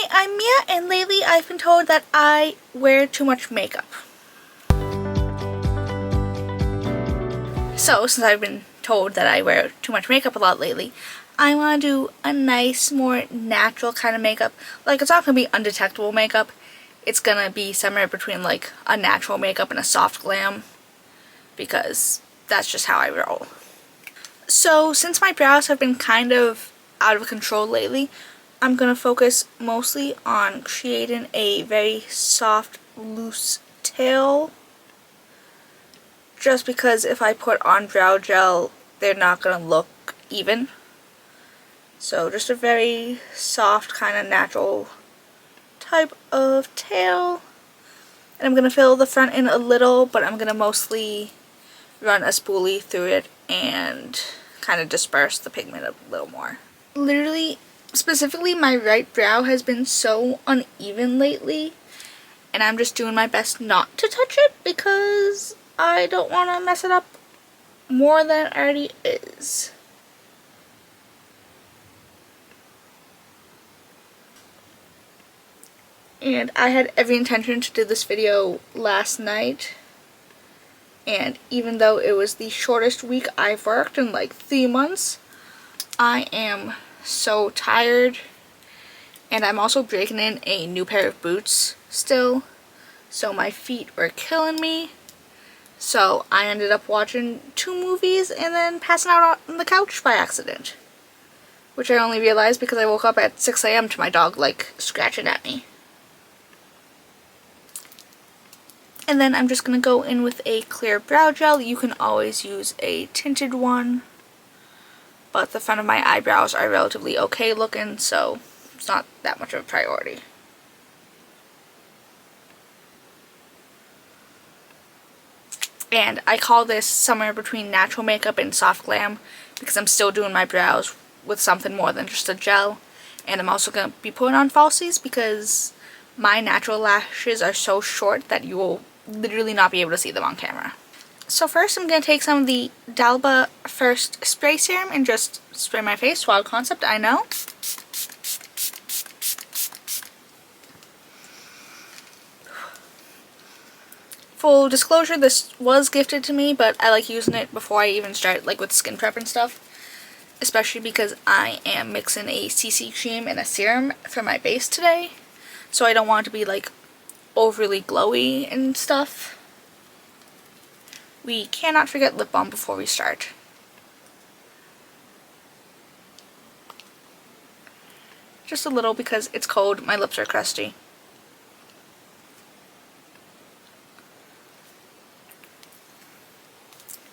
Hi, I'm Mia, and lately I've been told that I wear too much makeup. So, since I've been told that I wear too much makeup a lot lately, I want to do a nice, more natural kind of makeup. Like, it's not going to be undetectable makeup. It's going to be somewhere between, like, a natural makeup and a soft glam. Because that's just how I roll. So, since my brows have been kind of out of control lately, I'm going to focus mostly on creating a very soft, loose tail. Just because if I put on brow gel, they're not going to look even. So just a very soft, kind of natural type of tail. And I'm going to fill the front in a little, but I'm going to mostly run a spoolie through it and kind of disperse the pigment a little more. Literally, specifically my right brow has been so uneven lately, and I'm just doing my best not to touch it because I don't want to mess it up more than it already is. And I had every intention to do this video last night, and even though it was the shortest week I've worked in like 3 months, I am so tired, and I'm also breaking in a new pair of boots still, so my feet were killing me. So I ended up watching 2 movies and then passing out on the couch by accident, which I only realized because I woke up at 6 a.m. to my dog like scratching at me. And then I'm just going to go in with a clear brow gel. You can always use a tinted one, but the front of my eyebrows are relatively okay looking, so it's not that much of a priority. And I call this somewhere between natural makeup and soft glam because I'm still doing my brows with something more than just a gel. And I'm also going to be putting on falsies because my natural lashes are so short that you will literally not be able to see them on camera. So first I'm going to take some of the Dalba First Spray Serum and just spray my face. Wild concept, I know. Full disclosure, this was gifted to me, but I like using it before I even start like with skin prep and stuff. Especially because I am mixing a CC cream and a serum for my base today. So I don't want it to be like overly glowy and stuff. We cannot forget lip balm before we start. Just a little because it's cold, my lips are crusty.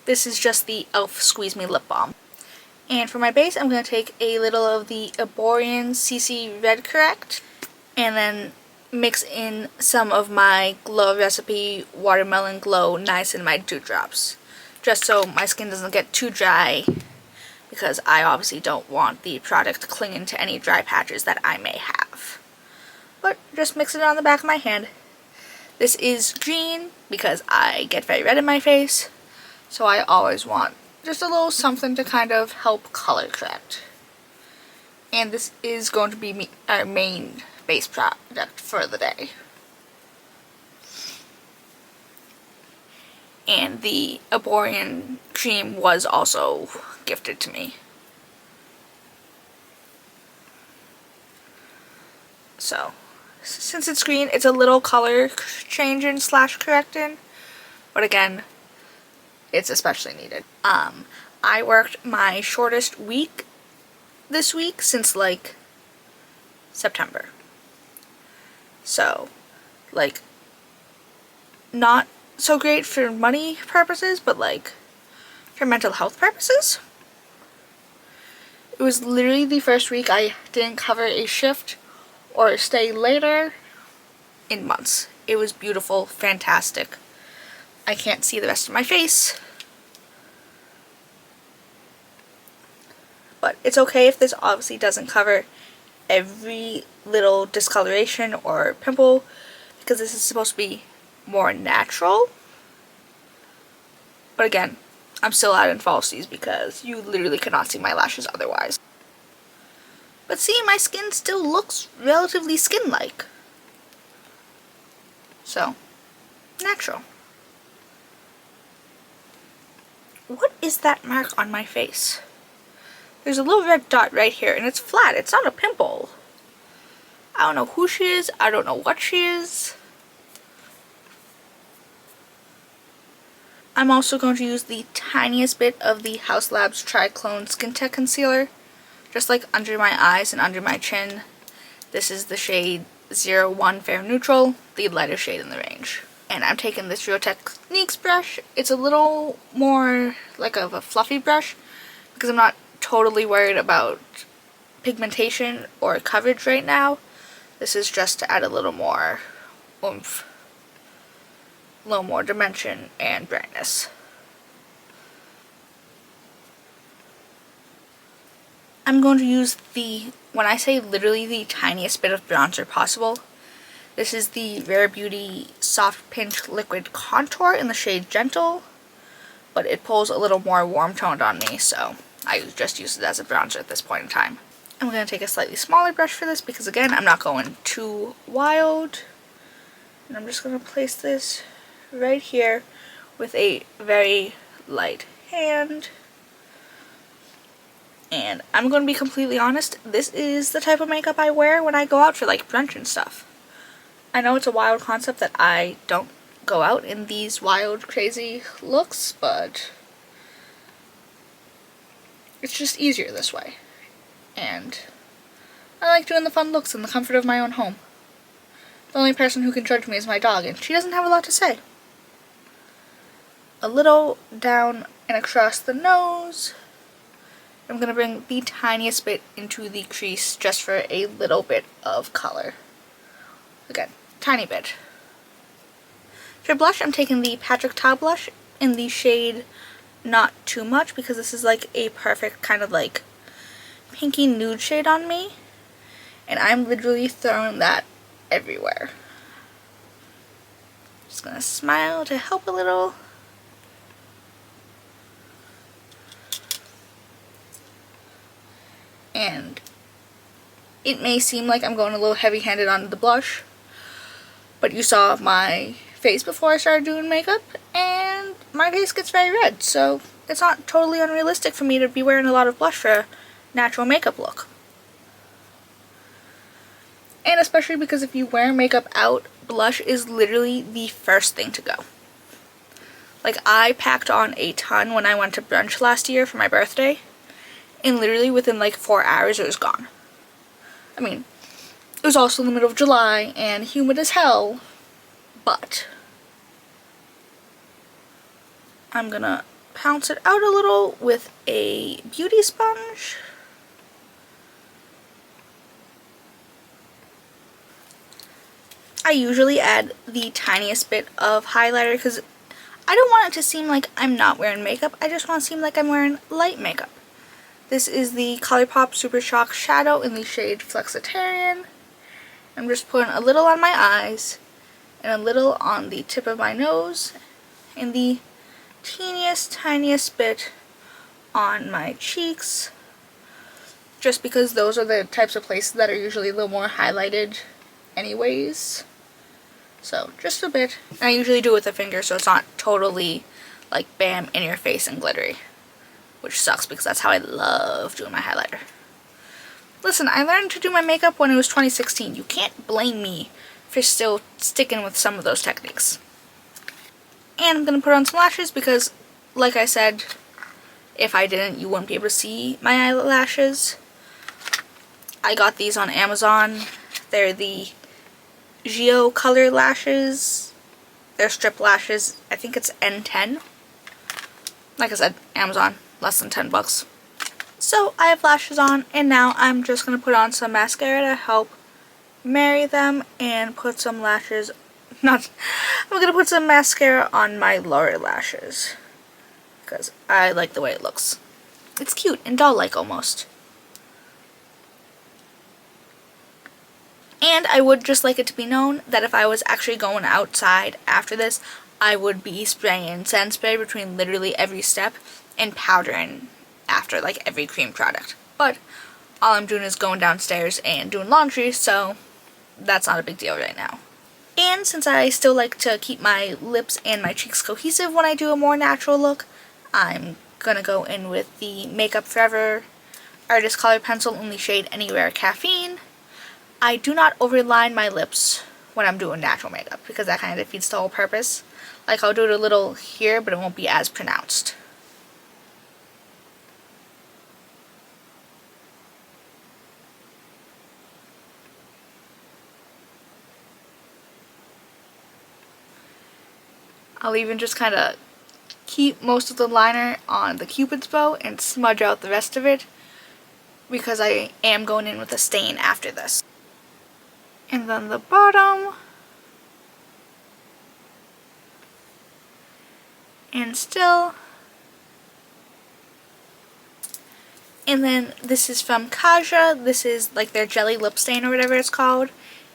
This is just the e.l.f. Squeeze Me Lip Balm. And for my base, I'm going to take a little of the Erborian CC Red Correct, and then mix in some of my Glow Recipe Watermelon Glow Niacinamide Dewdrops, just so my skin doesn't get too dry, because I obviously don't want the product clinging to any dry patches that I may have. But just mix it on the back of my hand. This is green because I get very red in my face, so I always want just a little something to kind of help color correct. And this is going to be our main base product for the day. And the Erborian cream was also gifted to me. So, since it's green, it's a little color changing / correcting, but again, it's especially needed. I worked my shortest week this week since like September. So, like, not so great for money purposes, but like for mental health purposes. It was literally the first week I didn't cover a shift or stay later in months. It was beautiful, fantastic. I can't see the rest of my face. But it's okay if this obviously doesn't cover every little discoloration or pimple, because this is supposed to be more natural. But again, I'm still adding falsies because you literally cannot see my lashes otherwise. But see, my skin still looks relatively skin-like. So, natural. What is that mark on my face? There's a little red dot right here, and it's flat. It's not a pimple. I don't know who she is. I don't know what she is. I'm also going to use the tiniest bit of the Haus Labs Trichlone Skin Tech Concealer, just like under my eyes and under my chin. This is the shade 01 Fair Neutral, the lighter shade in the range. And I'm taking this Real Techniques brush. It's a little more like of a fluffy brush because I'm not totally worried about pigmentation or coverage right now. This is just to add a little more oomph, a little more dimension and brightness. I'm going to use the, when I say literally the tiniest bit of bronzer possible, this is the Rare Beauty Soft Pinch Liquid Contour in the shade Gentle, but it pulls a little more warm toned on me, so I just use it as a bronzer at this point in time. I'm going to take a slightly smaller brush for this because, again, I'm not going too wild. And I'm just going to place this right here with a very light hand. And I'm going to be completely honest, this is the type of makeup I wear when I go out for like brunch and stuff. I know it's a wild concept that I don't go out in these wild, crazy looks, but it's just easier this way. And I like doing the fun looks in the comfort of my own home. The only person who can judge me is my dog, and she doesn't have a lot to say. A little down and across the nose. I'm going to bring the tiniest bit into the crease just for a little bit of color. Again, tiny bit. For blush, I'm taking the Patrick Ta blush in the shade Not Too Much because this is like a perfect kind of like pinky nude shade on me. And I'm literally throwing that everywhere. Just going to smile to help a little. And it may seem like I'm going a little heavy-handed on the blush, but you saw my face before I started doing makeup, and my face gets very red, so it's not totally unrealistic for me to be wearing a lot of blush for a natural makeup look. And especially because if you wear makeup out, blush is literally the first thing to go. Like, I packed on a ton when I went to brunch last year for my birthday, and literally within like 4 hours it was gone. I mean, it was also in the middle of July and humid as hell, but I'm gonna pounce it out a little with a beauty sponge. I usually add the tiniest bit of highlighter because I don't want it to seem like I'm not wearing makeup. I just want to seem like I'm wearing light makeup. This is the Colourpop Super Shock Shadow in the shade Flexitarian. I'm just putting a little on my eyes and a little on the tip of my nose and the teeniest, tiniest bit on my cheeks, just because those are the types of places that are usually a little more highlighted anyways. So just a bit. And I usually do it with a finger so it's not totally like bam in your face and glittery, which sucks because that's how I love doing my highlighter. Listen, I learned to do my makeup when it was 2016. You can't blame me for still sticking with some of those techniques. And I'm going to put on some lashes because, like I said, if I didn't, you wouldn't be able to see my eyelashes. I got these on Amazon. They're the Geo Color lashes. They're strip lashes. I think it's N10. Like I said, Amazon. Less than 10 bucks. So I have lashes on, and now I'm just going to put on some mascara to help marry them and put some lashes, I'm going to put some mascara on my lower lashes because I like the way it looks. It's cute and doll-like almost. And I would just like it to be known that if I was actually going outside after this, I would be spraying Sun Spray between literally every step and powdering after like every cream product. But all I'm doing is going downstairs and doing laundry, so that's not a big deal right now. And since I still like to keep my lips and my cheeks cohesive when I do a more natural look, I'm gonna go in with the Makeup Forever Artist Color Pencil in the shade Anywhere Caffeine. I do not overline my lips when I'm doing natural makeup because that kind of defeats the whole purpose. Like, I'll do it a little here, but it won't be as pronounced. I'll even just kind of keep most of the liner on the Cupid's bow and smudge out the rest of it because I am going in with a stain after this. And then the bottom. And still. And then this is from Kaja. This is like their jelly lip stain or whatever it's called.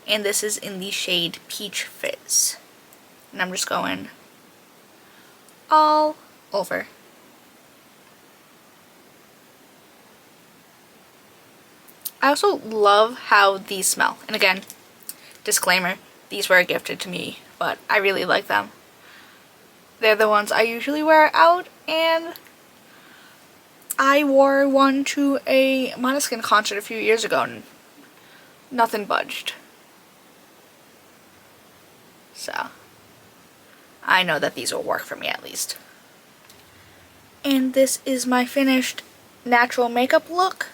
And this is in the shade Peach Fizz. And I'm just going all over. I also love how these smell. And again, disclaimer, these were gifted to me, but I really like them. They're the ones I usually wear out, and I wore one to a Måneskin concert a few years ago and nothing budged. So I know that these will work for me at least. And this is my finished natural makeup look.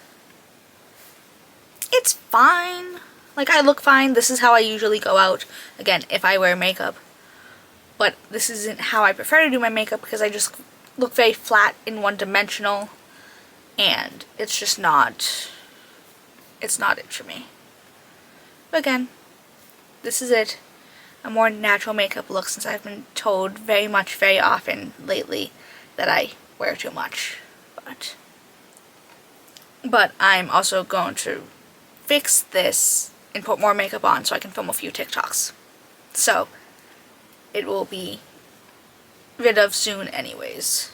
It's fine. Like, I look fine. This is how I usually go out. Again, if I wear makeup. But this isn't how I prefer to do my makeup because I just look very flat and one-dimensional. And it's just not... it's not it for me. But again, this is it. A more natural makeup look since I've been told very often lately that I wear too much. But I'm also going to fix this and put more makeup on so I can film a few TikToks. So it will be rid of soon anyways.